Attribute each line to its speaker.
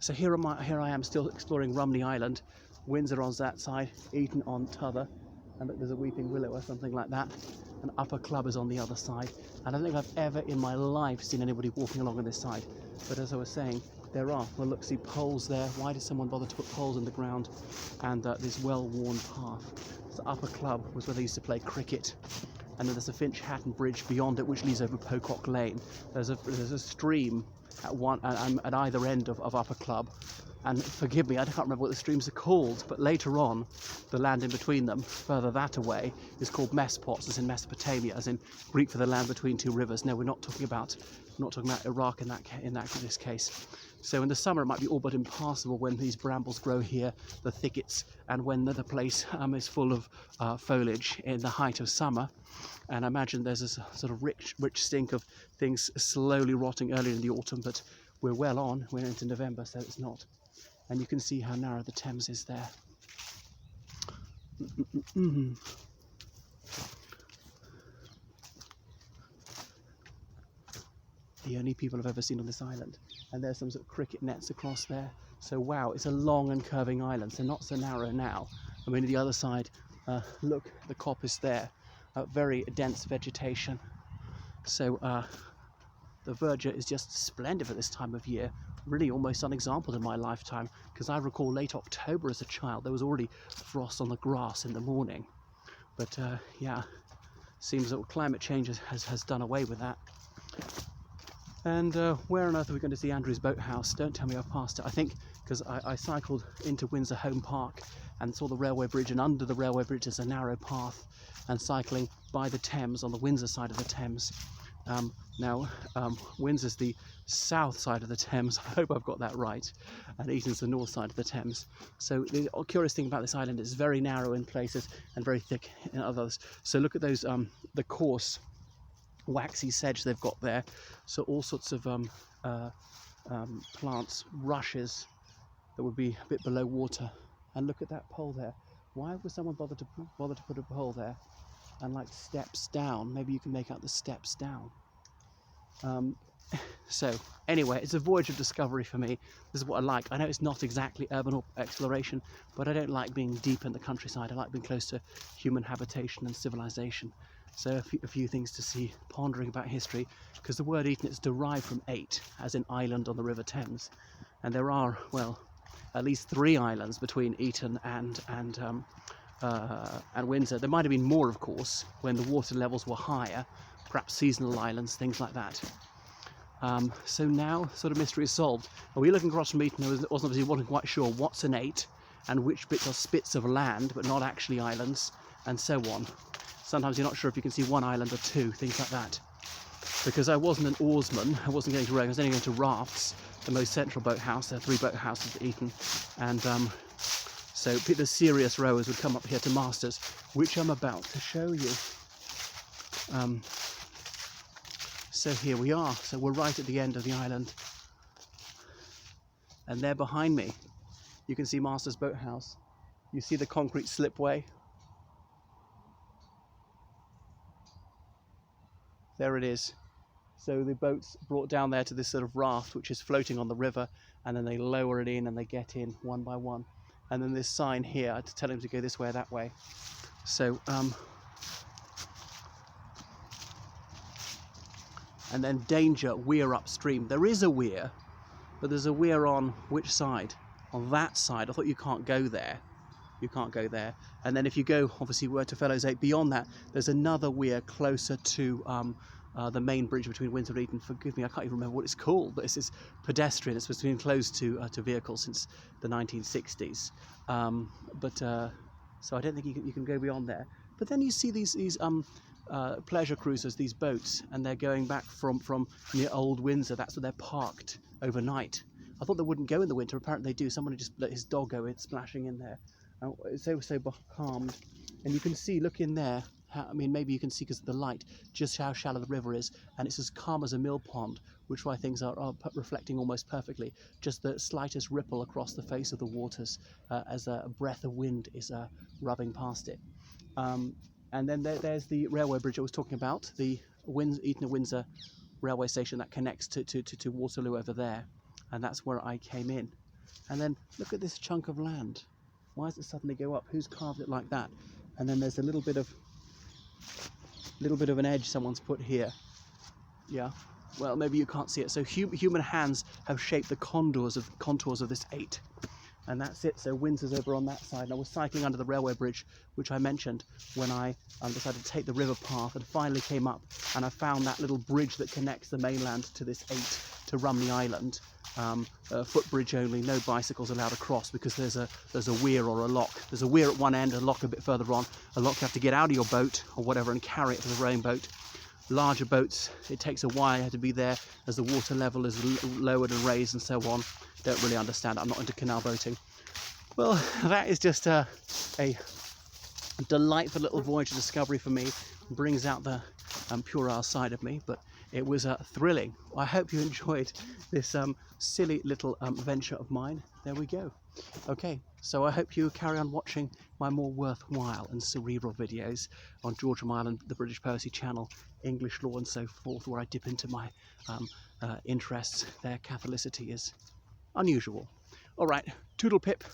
Speaker 1: So here I am still exploring Rumney Island. Windsor on that side, Eton on t'other, and look, there's a weeping willow or something like that. And Upper Club is on the other side. And I don't think I've ever in my life seen anybody walking along on this side. But as I was saying, there are, well look, see poles there. Why did someone bother to put poles in the ground? And this well-worn path. So Upper Club was where they used to play cricket. And then there's a Finch Hatton Bridge beyond it, which leads over Pocock Lane. There's a stream at either end of Upper Club. And forgive me, I can't remember what the streams are called, but later on, the land in between them, further that away, is called Mespots, as in Mesopotamia, as in Greek for the land between two rivers. No, we're not talking about Iraq in this case. So in the summer, it might be all but impassable when these brambles grow here, the thickets, and when the place is full of foliage in the height of summer. And I imagine there's a sort of rich stink of things slowly rotting early in the autumn, but we're well on. We're into November, so it's not. And you can see how narrow the Thames is there. The only people I've ever seen on this island. And there's some sort of cricket nets across there. So wow, it's a long and curving island, so not so narrow now. I mean, the other side, look, the coppice there. Very dense vegetation. So the verdure is just splendid at this time of year. Really almost unexampled in my lifetime, because I recall late October as a child there was already frost on the grass in the morning. But yeah, seems that climate change has done away with that. And where on earth are we going to see Andrew's Boathouse? Don't tell me I've passed it. I think because I cycled into Windsor Home Park and saw the railway bridge, and under the railway bridge is a narrow path, and cycling by the Thames on the Windsor side of the Thames. Now, Windsor's the south side of the Thames. I hope I've got that right. And Eton's the north side of the Thames. So the curious thing about this island is very narrow in places and very thick in others. So look at those, the coarse, waxy sedge they've got there. So all sorts of plants, rushes that would be a bit below water. And look at that pole there. Why would someone bother to put a pole there? And like steps down. Maybe you can make out the steps down. So anyway, it's a voyage of discovery for me. This is what I like. I know it's not exactly urban exploration, but I don't like being deep in the countryside. I like being close to human habitation and civilization. So a few things to see, pondering about history, because the word Eton is derived from eight, as in island on the River Thames. And there are, well, at least 3 islands between Eton and Windsor. There might have been more, of course, when the water levels were higher, perhaps seasonal islands, things like that. So now, sort of mystery is solved. When we were looking across from Eton, I wasn't quite sure what's an eight and which bits are spits of land, but not actually islands, and so on. Sometimes you're not sure if you can see one island or 2, things like that. Because I wasn't an oarsman, I wasn't going to rowing, I was only going to rafts, the most central boathouse. There are 3 boathouses at Eton, and so the serious rowers would come up here to masters, which I'm about to show you. So here we are. So we're right at the end of the island. And there behind me, you can see Master's Boathouse. You see the concrete slipway. There it is. So the boat's brought down there to this sort of raft, which is floating on the river, and then they lower it in and they get in one by one. And then this sign here to tell him to go this way or that way. So, and then danger, weir upstream. There is a weir, but there's a weir on which side? On that side. I thought you can't go there. You can't go there. And then if you go, obviously, to Fellows 8, beyond that, there's another weir closer to the main bridge between Windsor and Eton. Forgive me, I can't even remember what it's called, but it's pedestrian. It's been closed to vehicles since the 1960s. So I don't think you can go beyond there. But then you see these pleasure cruisers, these boats, and they're going back from near Old Windsor. That's where they're parked overnight. I thought they wouldn't go in the winter. Apparently they do. Someone just let his dog go in, splashing in there. It's so calmed. And you can see, look in there, I mean, maybe you can see because of the light, just how shallow the river is. And it's as calm as a mill pond, which why things are reflecting almost perfectly. Just the slightest ripple across the face of the waters as a breath of wind is rubbing past it. And then there's the railway bridge I was talking about, the Eton and Windsor railway station that connects to Waterloo over there. And that's where I came in. And then look at this chunk of land. Why does it suddenly go up? Who's carved it like that? And then there's a little bit of an edge someone's put here. Yeah. Well, maybe you can't see it. So human hands have shaped the contours of this 8. And that's it. So Windsor's over on that side. And I was cycling under the railway bridge, which I mentioned, when I decided to take the river path, and finally came up and I found that little bridge that connects the mainland to this 8 to Rumney Island. Footbridge only, no bicycles allowed across, because there's a weir or a lock. There's a weir at one end, a lock a bit further on. A lock you have to get out of your boat or whatever and carry it to the rowing boat. Larger boats, it takes a while to be there as the water level is lowered and raised and so on. Don't really understand. I'm not into canal boating. Well, that is just a delightful little voyage of discovery for me. Brings out the puerile side of me, but it was thrilling. I hope you enjoyed this silly little venture of mine. There we go. Okay, so I hope you carry on watching my more worthwhile and cerebral videos on Georgian Island, the British Poesy Channel, English law and so forth, where I dip into my interests. Their Catholicity is unusual. All right, toodle pip.